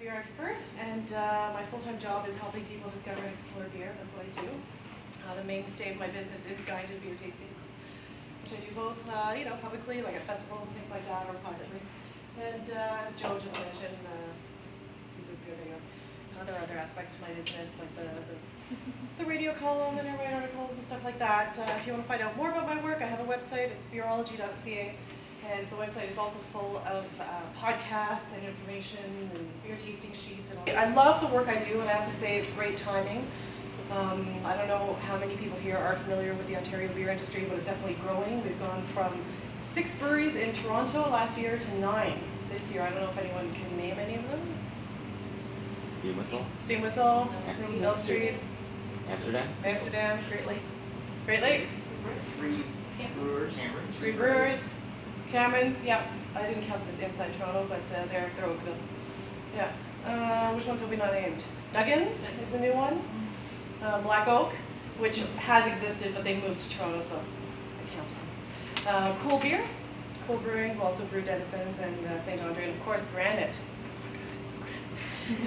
beer expert, and my full-time job is helping people discover and explore beer. That's what I do. The mainstay of my business is guided beer tastings, which I do both, publicly, like at festivals and things like that, or privately. And as Joe just mentioned, he's just giving other aspects to my business, like the radio column and I write articles and stuff like that. If you want to find out more about my work, I have a website. It's beerology.ca. And the website is also full of podcasts and information and beer tasting sheets and all that. I love the work I do, and I have to say it's great timing. I don't know how many people here are familiar with the Ontario beer industry, but it's definitely growing. We've gone from 6 breweries in Toronto last year to 9 this year. I don't know if anyone can name any of them. Steam Whistle, Mill Street, Amsterdam, Great Lakes. 3 brewers. 3 brewers. Cameron's, yeah, I didn't count this inside Toronto, but they're Oakville. Yeah. Which ones have we not named? Duggins is a new one. Black Oak, which has existed, but they moved to Toronto, so I count them. Cool Beer, Cool Brewing, who also brewed Denison's and St. Andre, and of course Granite.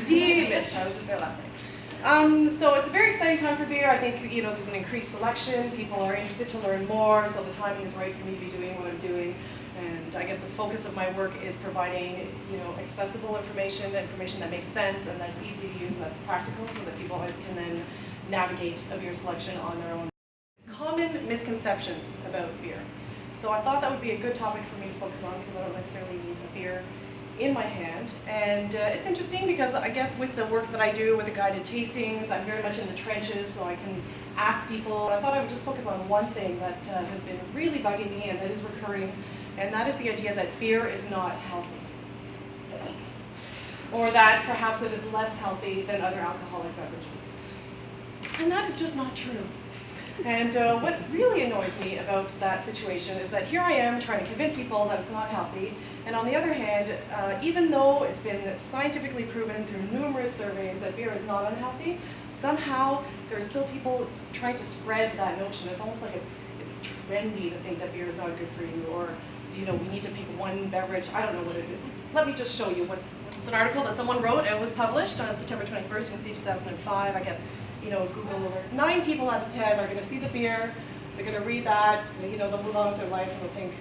Delish. I was just there last night. So it's a very exciting time for beer. I think there's an increased selection. People are interested to learn more, so the timing is right for me to be doing what I'm doing. And I guess the focus of my work is providing, accessible information that makes sense and that's easy to use and that's practical, so that people can then navigate a beer selection on their own. Common misconceptions about beer. So I thought that would be a good topic for me to focus on because I don't necessarily need a beer in my hand. And it's interesting because I guess with the work that I do with the guided tastings, I'm very much in the trenches, so I can ask people. I thought I would just focus on one thing that has been really bugging me and that is recurring, and that is the idea that beer is not healthy. Or that perhaps it is less healthy than other alcoholic beverages. And that is just not true. And what really annoys me about that situation is that here I am trying to convince people that it's not healthy, and on the other hand, even though it's been scientifically proven through numerous surveys that beer is not unhealthy, somehow there are still people trying to spread that notion. It's almost like it's trendy to think that beer is not good for you, or we need to pick one beverage. I don't know what it is. Let me just show you it's an article that someone wrote. It was published on September 21st. You can see 2005. I get Google alert. 9 people out of 10 are going to see the beer, they're going to read that, they'll move on with their life and they'll think,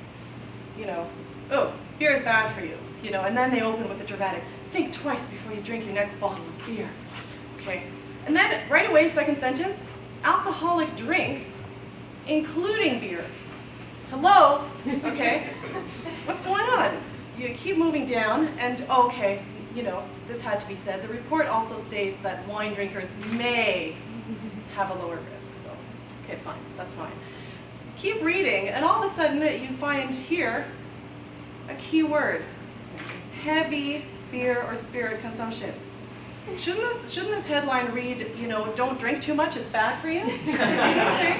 oh, beer is bad for you, and then they open with the dramatic, think twice before you drink your next bottle of beer, okay? And then right away, second sentence, alcoholic drinks, including beer. Hello? Okay, what's going on? You keep moving down and, okay, this had to be said. The report also states that wine drinkers may have a lower risk. So, okay, fine, that's fine. Keep reading, and all of a sudden you find here a key word: heavy beer or spirit consumption. Shouldn't this headline read, don't drink too much, it's bad for you?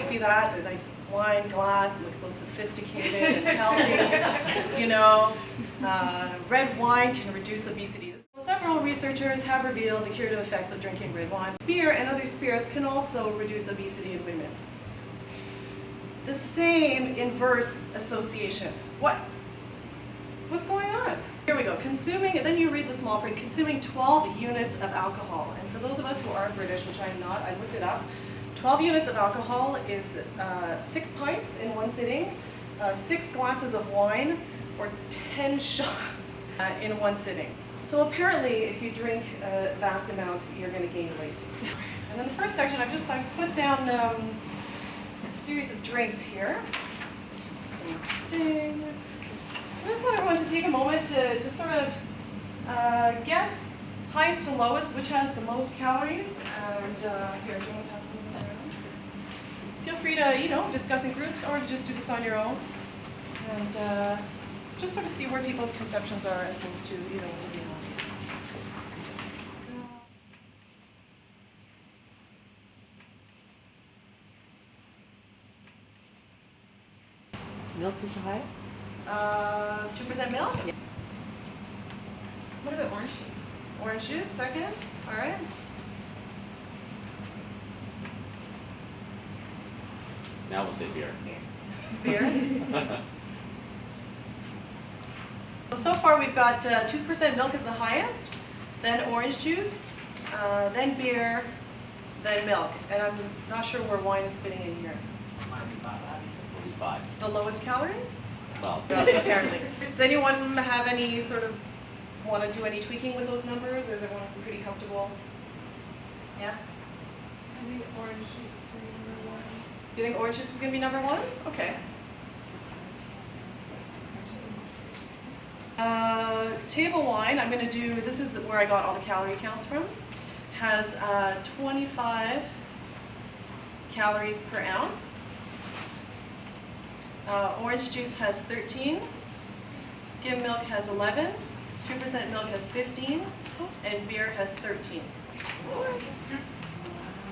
See that? A nice wine glass, it looks so sophisticated and healthy. Red wine can reduce obesity. Several researchers have revealed the curative effects of drinking red wine. Beer and other spirits can also reduce obesity in women. The same inverse association. What's going on? Here we go. Consuming, and then you read the small print, consuming 12 units of alcohol. And for those of us who aren't British, which I'm not, I looked it up, 12 units of alcohol is 6 pints in one sitting, 6 glasses of wine, or 10 shots in one sitting. So apparently, if you drink vast amounts, you're going to gain weight. And then the first section, I've put down a series of drinks here. I just want everyone to take a moment to sort of guess highest to lowest, which has the most calories. And here, do you want to pass some of this around? Feel free to, discuss in groups or to just do this on your own. And just sort of see where people's conceptions are as opposed to, Milk is the highest? 2% milk? Yeah. What about orange juice? Orange juice, second. All right. Now we'll say beer. Beer. So far we've got 2% milk is the highest, then orange juice, then beer, then milk. And I'm not sure where wine is fitting in here. 45. The lowest calories? Well, Apparently. Does anyone have any sort of, want to do any tweaking with those numbers, or is everyone pretty comfortable? Yeah? I think orange juice is going to be number one. You think orange juice is going to be number one? Okay. Table wine, I'm going to do, this is where I got all the calorie counts from, has 25 calories per ounce. Orange juice has 13, skim milk has 11, 2% milk has 15, and beer has 13.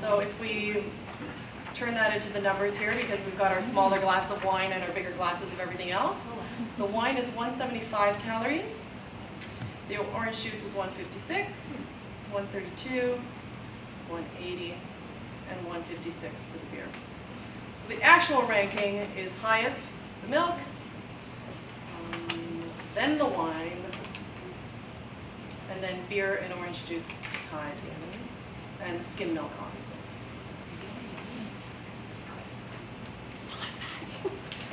So if we turn that into the numbers here, because we've got our smaller glass of wine and our bigger glasses of everything else, the wine is 175 calories, the orange juice is 156, 132, 180, and 156 for the beer. So the actual ranking is highest, the milk, then the wine, and then beer and orange juice tied, and skim milk, obviously.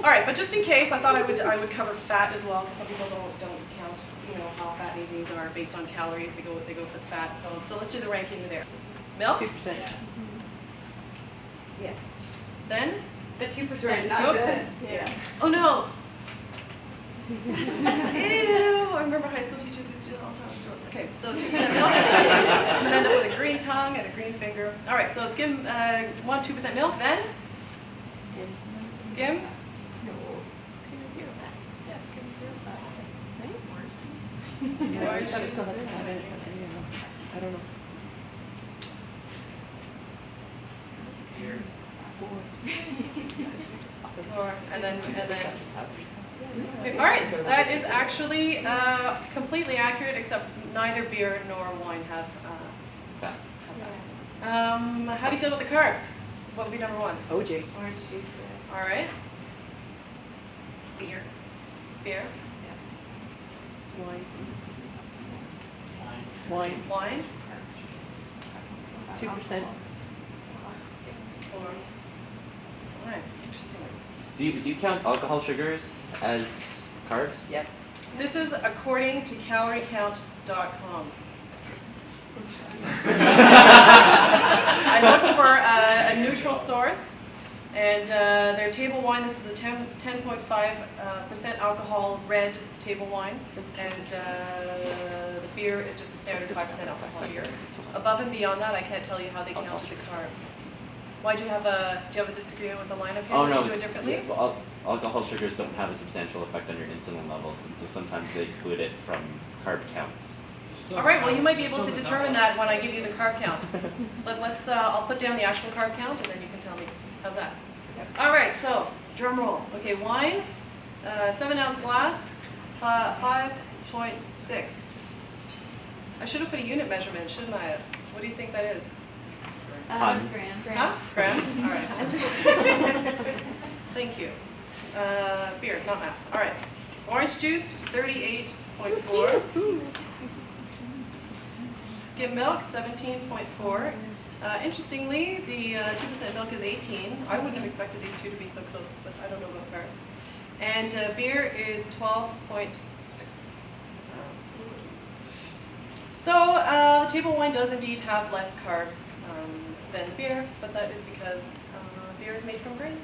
All right, but just in case, I thought I would cover fat as well, because some people don't count, how fatty these are based on calories. They go for the fat. So let's do the ranking there. Milk. 2%. Yes. Then The 2%. Oops. Yeah. Oh no. Ew! I remember high school teachers used to do that all the time. It's gross. Okay, so 2% milk. I'm gonna end up with a green tongue and a green finger. All right, so skim 2% milk. Then skim. Yes, give me zero fat. Yeah, I just thought it still has to have it, but I don't know. And then. All right, that is actually completely accurate, except neither beer nor wine have fat. that. How do you feel about the carbs? What would be number one? OJ. Orange juice. All right. Beer. Beer. Wine. Wine. Wine. 2%. Or wine. Interesting. Do you count alcohol sugars as carbs? Yes. This is according to caloriecount.com. I looked for a neutral source, and their table wine, this is the 10.5% alcohol red table wine, and the beer is just a standard 5% alcohol beer. Above and beyond that, I can't tell you how they counted the carbs. Why do you have a disagreement with the lineup here? Oh no. Do it differently? Yeah, well, alcohol sugars don't have a substantial effect on your insulin levels, and so sometimes they exclude it from carb counts. All right, well, you might be able to determine that when I give you the carb count. Let's, I'll put down the actual carb count, and then you can tell me. How's that? All right, so drum roll. Okay, wine, 7-ounce glass, 5.6. I should have put a unit measurement, shouldn't I? What do you think that is? Tons. Huh? Grams? All right. Thank you. Beer, not math. All right. Orange juice, 38.4. Skim milk, 17.4. Interestingly, the 2% milk is 18. I wouldn't have expected these two to be so close, but I don't know about carbs. And beer is 12.6. So the table wine does indeed have less carbs than beer, but that is because beer is made from grains.